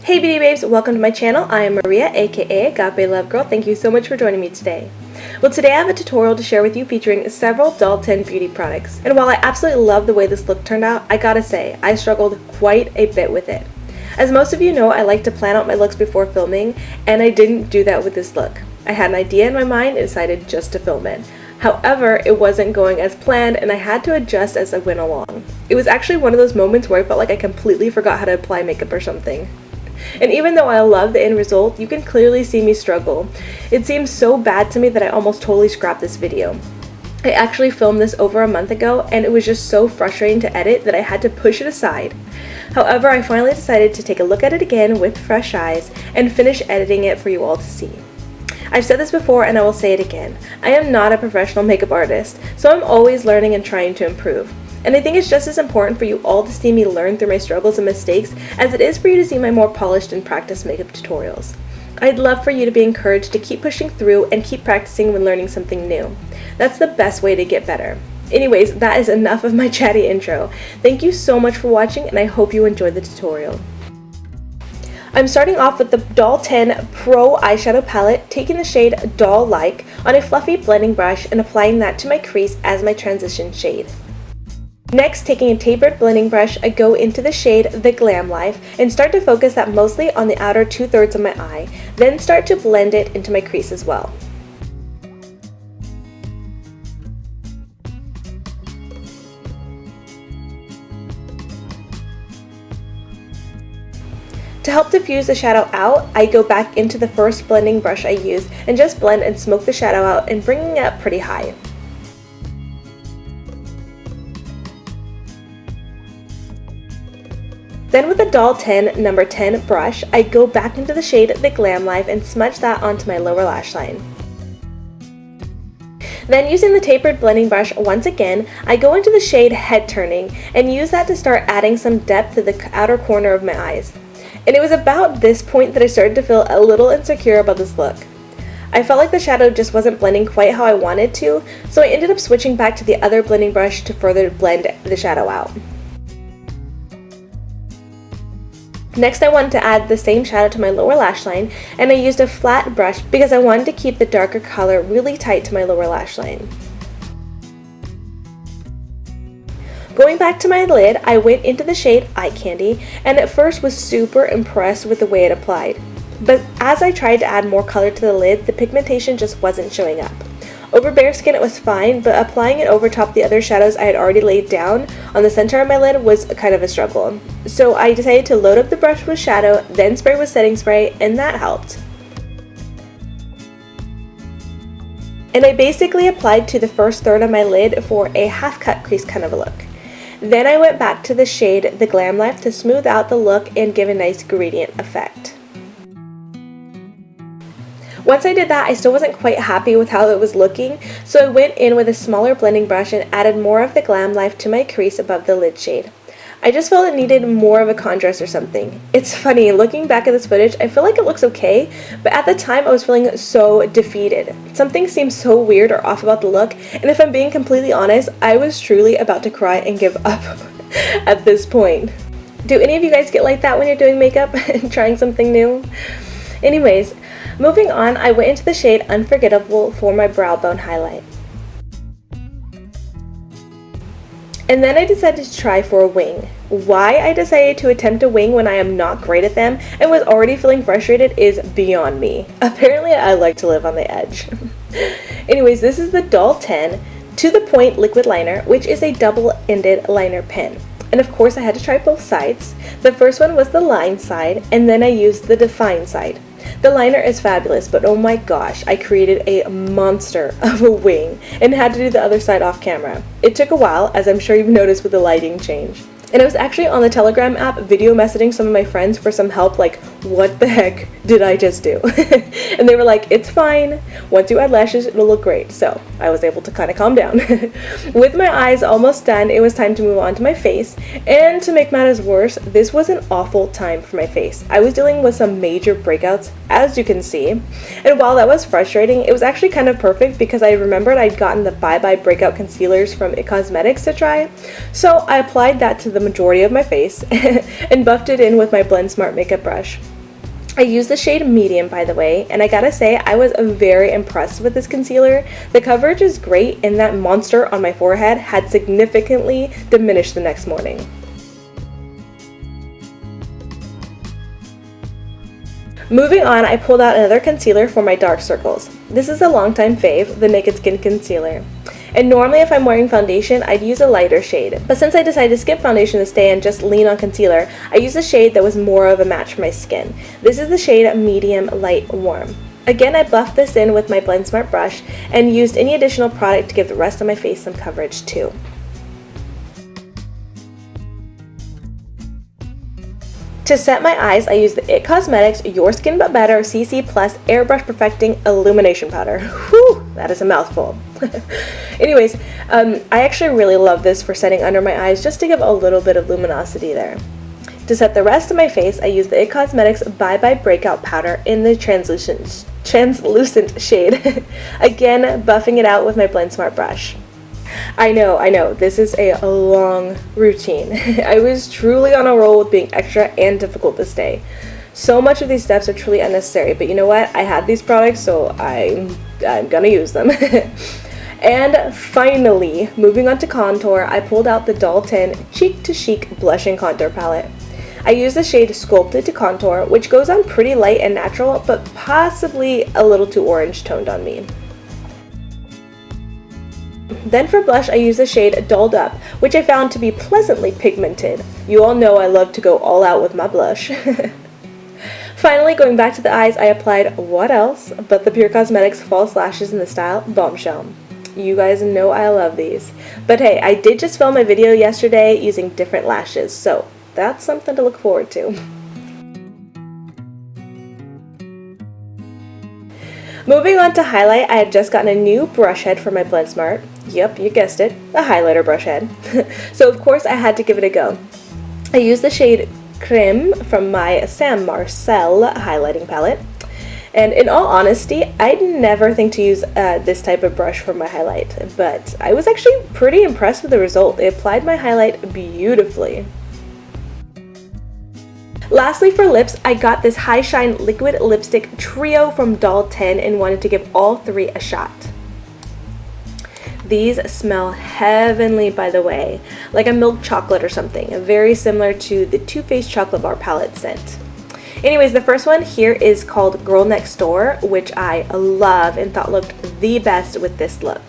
Hey beauty babes, welcome to my channel. I am Maria, aka Agape Love Girl. Thank you so much for joining me today. Well, today I have a tutorial to share with you featuring several doll 10 beauty products. And while I absolutely love the way this look turned out, I gotta say, I struggled quite a bit with it. As most of you know, I like to plan out my looks before filming, and I didn't do that with this look. I had an idea in my mind and decided just to film it. However, it wasn't going as planned and I had to adjust as I went along. It was actually one of those moments where I felt like I completely forgot how to apply makeup or something. And even though I love the end result, you can clearly see me struggle. It seems so bad to me that I almost totally scrapped this video. I actually filmed this over a month ago and it was just so frustrating to edit that I had to push it aside. However, I finally decided to take a look at it again with fresh eyes and finish editing it for you all to see. I've said this before and I will say it again. I am not a professional makeup artist, so I'm always learning and trying to improve. And I think it's just as important for you all to see me learn through my struggles and mistakes as it is for you to see my more polished and practiced makeup tutorials. I'd love for you to be encouraged to keep pushing through and keep practicing when learning something new. That's the best way to get better. Anyways, that is enough of my chatty intro. Thank you so much for watching and I hope you enjoyed the tutorial. I'm starting off with the Doll 10 Pro Eyeshadow Palette, taking the shade Doll Like on a fluffy blending brush and applying that to my crease as my transition shade. Next, taking a tapered blending brush, I go into the shade The Glam Life and start to focus that mostly on the outer 2/3 of my eye, then start to blend it into my crease as well. To help diffuse the shadow out, I go back into the first blending brush I used and just blend and smoke the shadow out and bringing it up pretty high. Then with the Doll 10 number 10 brush, I go back into the shade The Glam Life and smudge that onto my lower lash line. Then using the tapered blending brush once again, I go into the shade Head Turning and use that to start adding some depth to the outer corner of my eyes. And it was about this point that I started to feel a little insecure about this look. I felt like the shadow just wasn't blending quite how I wanted to, so I ended up switching back to the other blending brush to further blend the shadow out. Next, I wanted to add the same shadow to my lower lash line, and I used a flat brush because I wanted to keep the darker color really tight to my lower lash line. Going back to my lid, I went into the shade Eye Candy, and at first was super impressed with the way it applied. But as I tried to add more color to the lid, the pigmentation just wasn't showing up. Over bare skin it was fine, but applying it over top the other shadows I had already laid down on the center of my lid was kind of a struggle. So I decided to load up the brush with shadow, then spray with setting spray, and that helped. And I basically applied to the first third of my lid for a half cut crease kind of a look. Then I went back to the shade The Glam Life to smooth out the look and give a nice gradient effect. Once I did that, I still wasn't quite happy with how it was looking, so I went in with a smaller blending brush and added more of the Glam Life to my crease above the lid shade. I just felt it needed more of a contrast or something. It's funny, looking back at this footage, I feel like it looks okay, but at the time I was feeling so defeated. Something seemed so weird or off about the look, and if I'm being completely honest, I was truly about to cry and give up at this point. Do any of you guys get like that when you're doing makeup and trying something new? Anyways, moving on, I went into the shade Unforgettable for my brow bone highlight. And then I decided to try for a wing. Why I decided to attempt a wing when I am not great at them and was already feeling frustrated is beyond me. Apparently I like to live on the edge. Anyways, this is the Doll 10 To The Point Liquid Liner, which is a double-ended liner pen. And of course I had to try both sides. The first one was the line side, and then I used the define side. The liner is fabulous, but oh my gosh, I created a monster of a wing and had to do the other side off camera. It took a while, as I'm sure you've noticed with the lighting change. And I was actually on the Telegram app video messaging some of my friends for some help, like, what the heck did I just do? And they were like, it's fine. Once you add lashes, it'll look great. So I was able to kind of calm down. With my eyes almost done, it was time to move on to my face. And to make matters worse, this was an awful time for my face. I was dealing with some major breakouts, as you can see. And while that was frustrating, it was actually kind of perfect because I remembered I'd gotten the Bye Bye Breakout concealers from Cosmetics to try. So I applied that to the majority of my face and buffed it in with my BlendSMART makeup brush. I use the shade Medium, by the way, and I gotta say, I was very impressed with this concealer. The coverage is great, and that monster on my forehead had significantly diminished the next morning. Moving on, I pulled out another concealer for my dark circles. This is a longtime fave, the Naked Skin Concealer. And normally if I'm wearing foundation, I'd use a lighter shade. But since I decided to skip foundation this day and just lean on concealer, I used a shade that was more of a match for my skin. This is the shade Medium Light Warm. Again, I buffed this in with my BlendSMART brush and used any additional product to give the rest of my face some coverage too. To set my eyes, I use the IT Cosmetics Your Skin But Better CC Plus Airbrush Perfecting Illumination Powder. Whew, that is a mouthful. Anyways, I actually really love this for setting under my eyes just to give a little bit of luminosity there. To set the rest of my face, I use the IT Cosmetics Bye Bye Breakout Powder in the translucent shade. Again, buffing it out with my BlendSMART brush. I know, this is a long routine. I was truly on a roll with being extra and difficult this day. So much of these steps are truly unnecessary, but you know what? I had these products, so I'm gonna use them. And finally, moving on to contour, I pulled out the Doll 10 Cheek to Chic Blush and Contour Palette. I use the shade Sculpted to contour, which goes on pretty light and natural, but possibly a little too orange toned on me. Then for blush, I use the shade Dolled Up, which I found to be pleasantly pigmented. You all know I love to go all out with my blush. Finally, going back to the eyes, I applied what else but the PUR Cosmetics False Lashes in the style Bombshell. You guys know I love these. But hey, I did just film a video yesterday using different lashes, so that's something to look forward to. Moving on to highlight, I had just gotten a new brush head for my BlendSMART. Yep, you guessed it, a highlighter brush head. So of course I had to give it a go. I used the shade Creme from my Marcel highlighting palette. And in all honesty, I'd never think to use this type of brush for my highlight, but I was actually pretty impressed with the result. It applied my highlight beautifully. Lastly, for lips, I got this High Shine Liquid Lipstick Trio from Doll 10 and wanted to give all three a shot. These smell heavenly, by the way, like a milk chocolate or something, very similar to the Too Faced Chocolate Bar palette scent. Anyways, the first one here is called Girl Next Door, which I love and thought looked the best with this look.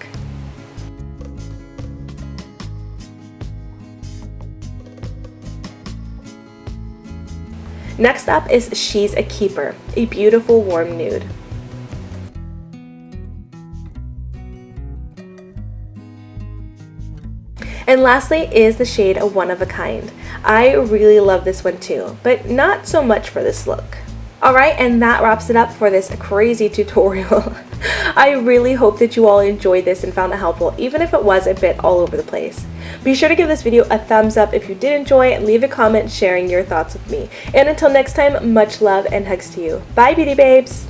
Next up is She's a Keeper, a beautiful warm nude. And lastly is the shade One of a Kind. I really love this one too, but not so much for this look. Alright, and that wraps it up for this crazy tutorial. I really hope that you all enjoyed this and found it helpful, even if it was a bit all over the place. Be sure to give this video a thumbs up if you did enjoy it, and leave a comment sharing your thoughts with me. And until next time, much love and hugs to you. Bye, beauty babes!